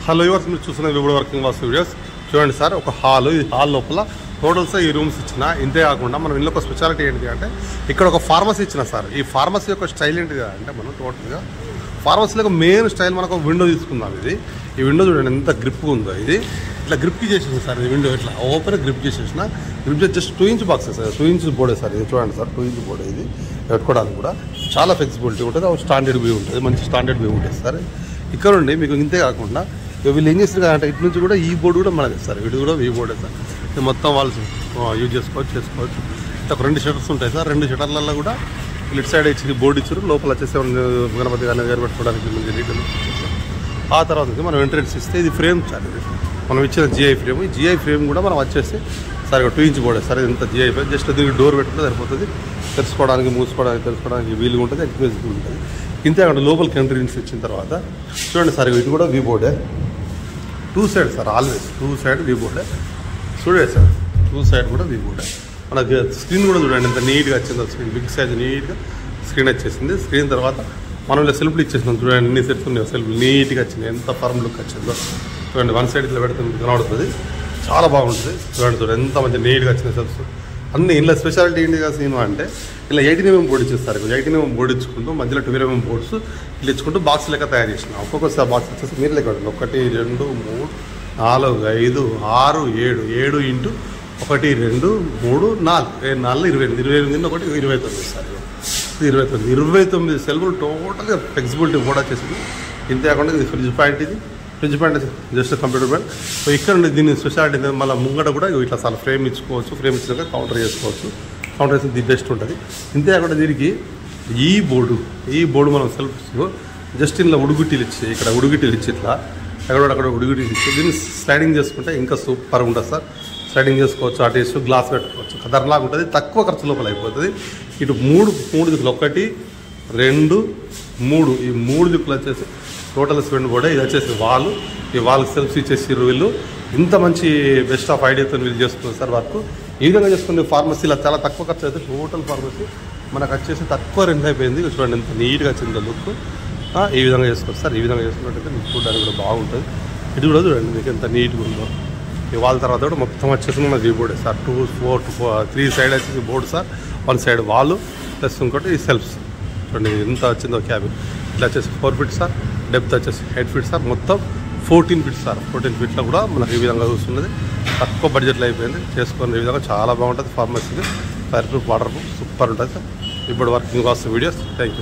Hello yours, మీరు చూస్తున్న విబుడ్ working vastu videos చూడండి సార్. ఒక హాల్, ఈ హాల్ లోపల టోటల్స్ ఈ రూమ్స్ ఇచ్చిన. ఇంతే కాకుండా మనం ఇంట్లో ఒక స్పెషాలిటీ ఏంటిది అంటే ఇక్కడ ఒక ఫార్మసీ ఇచ్చిన సార్. ఈ ఫార్మసీ యొక్క స్టైల్ ఏంటిది అంటే మనం టోటల్గా ఫార్మసీలో మెయిన్ స్టైల్ మనకు విండో తీసుకుందాం. ఈ విండో చూడండి ఎంత గ్రిప్ ఉందో. ఇది ఇట్లా గ్రిప్కి చేసేసిన సార్. ఇది విండో ఇట్లా ఓపెన్ గ్రిప్ చేసేసిన. గ్రిప్ చేసి just 2 inch box sir, 2 inch బోర్డే సార్. ఇది చూడండి సార్, 2 ఇంచ్ బోర్డే. ఇది పెట్టుకోవడానికి కూడా చాలా ఫ్లెక్సిబిలిటీ ఉంటుంది. స్టాండర్డ్ వ్యూ ఉంటుంది, మంచి స్టాండర్డ్ వ్యూ ఉంటుంది సార్. ఇక్కడ ఉండి మీకు ఇంతే కాకుండా వీళ్ళు ఏం చేస్తారు అంటే ఇటు నుంచి కూడా ఈ బోర్డు కూడా మనది సార్. వీడు కూడా ఈ బోర్డే సార్. ఇది మొత్తం వాళ్ళు యూజ్ చేసుకోవచ్చు. ఇట్లా ఒక 2 షటర్స్ ఉంటాయి సార్. 2 షటర్లలో కూడా ఇటు సైడ్ ఇచ్చి బోర్డు ఇచ్చారు. లోపల వచ్చేసి గణపతి గారిని దగ్గర పెట్టుకోవడానికి మంచి రీటైల్. ఆ తర్వాత మనం ఎంట్రెన్స్ ఇస్తే ఇది ఫ్రేమ్ సార్. ఇది మనం ఇచ్చిన జిఐ ఫ్రేమ్. ఈ జిఐ ఫ్రేమ్ కూడా మనం వచ్చేసి సార్ 2 ఇంచ్ బోర్డే సార్. ఇంత జిఐ ఫ్రేమ్ జస్ట్ దీనికి డోర్ పెట్టుకుంటే సరిపోతుంది. తెలుసుకోవడానికి తెలుసుకోవడానికి వీలుగా ఉంటుంది, ఎక్స్పెన్సివ్ ఉంటుంది. ఇంతే అక్కడ లోపలికి ఎంట్రెన్స్ ఇచ్చిన తర్వాత చూడండి సార్, ఇటు కూడా వీ బోర్డే. 2 side sir, always 2 side V బోర్డే. చూడండి సార్, 2 సైడ్ కూడా వీ బోర్డే. మనకి స్క్రీన్ కూడా చూడండి ఎంత నీట్గా వచ్చిందో. స్క్రీన్ బిగ్ సైజ్ నీట్గా స్క్రీన్ వచ్చేసింది. స్క్రీన్ తర్వాత మనం ఇలా సెల్ఫ్లు ఇచ్చేసినాం. చూడండి ఎన్ని సెట్స్ ఉన్నాయో సెల్ఫ్ నీట్గా వచ్చింది. ఎంత ఫర్మ్ లుక్ వచ్చిందో చూడండి. 1 సైడ్ ఇట్లా పెడితే కనబడుతుంది, చాలా బాగుంటుంది. చూడండి ఎంత మంచి నీట్గా వచ్చింది సెల్ఫ్స్ అన్ని. ఇలా స్పెషాలిటీ ఏంటి కదా సినిమా అంటే ఇలా 18mm బోర్డు ఇచ్చేస్తారు. 18mm బోర్డు ఇచ్చుకుంటూ మధ్యలో 12mm బోర్డ్స్ ఇట్లా ఇచ్చుకుంటూ బాక్స్ లెక్క తయారు చేసిన. ఒక్కొక్కసారి బాక్స్ వచ్చేసి మీరు లెక్క 1 2 3 4 5 6 7 7 ఇంటూ 1 2 3 4 4 28 ఒకటి 29 సార్. 29 సెల్ఫ్లు టోటల్గా ఫ్లెక్సిబిలిటీ కూడా వచ్చేసింది. ఇంతే కాకుండా ఇది ఫ్రిడ్జ్ పాయింట్. ఇది fridge point just computer point. So ఇక్కడ నుండి దీని స్పెషాలిటీ మళ్ళీ ముంగట కూడా ఇట్లా చాలా ఫ్రేమ్ ఇచ్చుకోవచ్చు. ఫ్రేమ్ ఇచ్చినాక కౌంటర్ చేసుకోవచ్చు. కౌంటర్ వేసి ది బెస్ట్ ఉంటుంది. ఇంతే కాకుండా దీనికి ఈ బోర్డు మనం సెల్ఫ్ జస్ట్ ఇలా ఉడుగుట్టీలు ఇచ్చి ఇక్కడ ఉడుగుట్టీలు ఇచ్చి ఇట్లా అక్కడ ఉడుగుట్టీలు ఇచ్చి దీన్ని స్లైడింగ్ చేసుకుంటే ఇంకా సూపర్ ఉంటుంది సార్. స్లైడింగ్ చేసుకోవచ్చు, అటు వేసి గ్లాస్ పెట్టుకోవచ్చు. కదర్లాగా ఉంటుంది, తక్కువ ఖర్చు లోపల అయిపోతుంది. ఇటు మూడు దిక్కులు 1 2 3 ఈ 3 దిక్కులు వచ్చేసి టోటల్ స్పెండ్ కూడా. ఇది వచ్చేసి వాళ్ళు ఈ వాళ్ళకి సెల్ఫ్ ఇచ్చేసారు వీళ్ళు. ఇంత మంచి బెస్ట్ ఆఫ్ ఐడియాతో వీళ్ళు చేసుకున్నారు సార్ వర్క్. ఈ విధంగా చేసుకునే ఫార్మసీలో చాలా తక్కువ ఖర్చు అయితే టోటల్ ఫార్మసీ మనకు వచ్చేసి తక్కువ రెంట్ అయిపోయింది. చూడండి ఎంత నీట్గా వచ్చింది లుక్. ఈ విధంగా చేసుకోవచ్చు సార్. ఈ విధంగా చేసుకున్నట్టయితే మీకు చూడడానికి కూడా బాగుంటుంది. ఇది కూడా చూడండి మీకు ఎంత నీట్గా ఉందో. ఈ వాళ్ళ తర్వాత కూడా మొత్తం వచ్చేసి మనకి ఈ బోర్డే సార్. 2 4 3 సైడ్ వచ్చేసి బోర్డు సార్. 1 సైడ్ వాళ్ళు ప్లస్ ఇంకోటి ఈ సెల్ఫ్స్ చూడండి ఎంత వచ్చిందో. క్యాబిన్ ఇట్లా వచ్చేసి 4 ఫీట్ సార్. డెప్త్ వచ్చేసి 8 ఫీట్ సార్. మొత్తం 14 ఫీట్ సార్. 14 ఫీట్లో కూడా మనకు ఈ విధంగా చూస్తున్నది. తక్కువ బడ్జెట్లో అయిపోయింది. చేసుకునే ఈ విధంగా చాలా బాగుంటుంది. ఫార్మసీకి fire proof, water proof super ఉంటుంది సార్. ఇప్పుడు working vastu videos. Thank you.